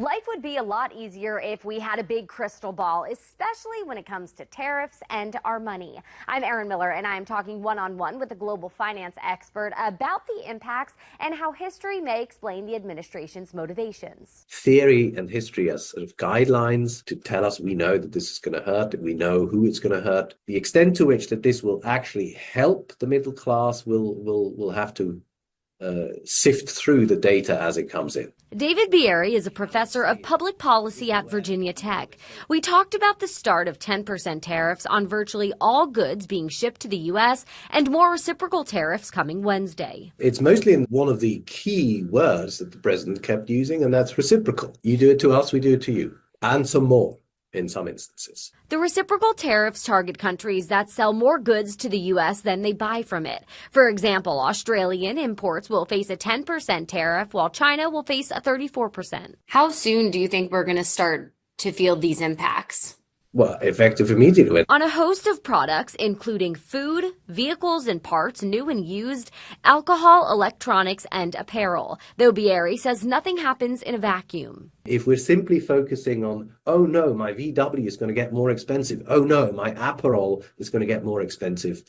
Life would be a lot easier if we had a big crystal ball, especially when it comes to tariffs and our money. I'm Erin Miller, and I'm talking one-on-one with a global finance expert about the impacts and how history may explain the administration's motivations. Theory and history as sort of guidelines to tell us we know that this is going to hurt, that we know who it's going to hurt. The extent to which that this will actually help the middle class will have to sift through the data as it comes in. David Bieri is a professor of public policy at Virginia Tech. We talked about the start of 10% tariffs on virtually all goods being shipped to the U.S. and more reciprocal tariffs coming Wednesday. It's mostly in one of the key words that the president kept using, and that's reciprocal. You do it to us, we do it to you, and some more in some instances. The reciprocal tariffs target countries that sell more goods to the U.S. than they buy from it. For example, Australian imports will face a 10% tariff, while China will face a 34%. How soon do you think we're going to start to feel these impacts? Well, effective immediately. On a host of products, including food, vehicles and parts, new and used, alcohol, electronics, and apparel. Though Bieri says nothing happens in a vacuum. If we're simply focusing on, oh no, my VW is going to get more expensive. Oh no, my Aperol is going to get more expensive.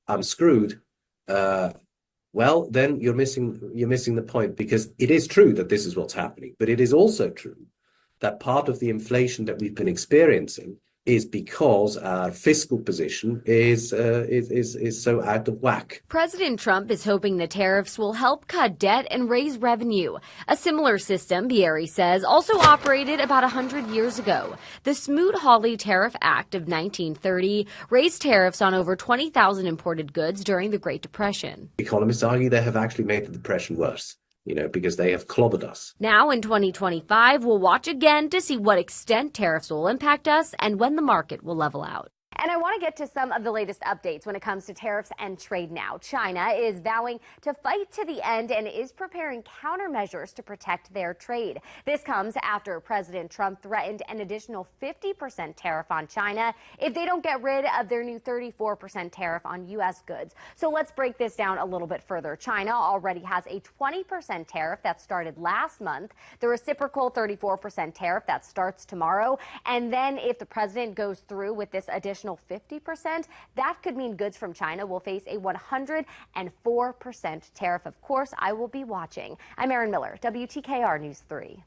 I'm screwed. Well, then you're missing the point, because it is true that this is what's happening, but it is also true that part of the inflation that we've been experiencing is because our fiscal position is so out of whack. President Trump is hoping the tariffs will help cut debt and raise revenue. A similar system, Bieri says, also operated about 100 years ago. The Smoot-Hawley Tariff Act of 1930 raised tariffs on over 20,000 imported goods during the Great Depression. Economists argue they have actually made the depression worse, because they have clobbered us. Now in 2025, we'll watch again to see what extent tariffs will impact us and when the market will level out. And I want to get to some of the latest updates when it comes to tariffs and trade now. China is vowing to fight to the end and is preparing countermeasures to protect their trade. This comes after President Trump threatened an additional 50% tariff on China if they don't get rid of their new 34% tariff on U.S. goods. So let's break this down a little bit further. China already has a 20% tariff that started last month, the reciprocal 34% tariff that starts tomorrow. And then if the president goes through with this additional 50%, that could mean goods from China will face a 104% tariff. Of course, I will be watching. I'm Erin Miller, WTKR News 3.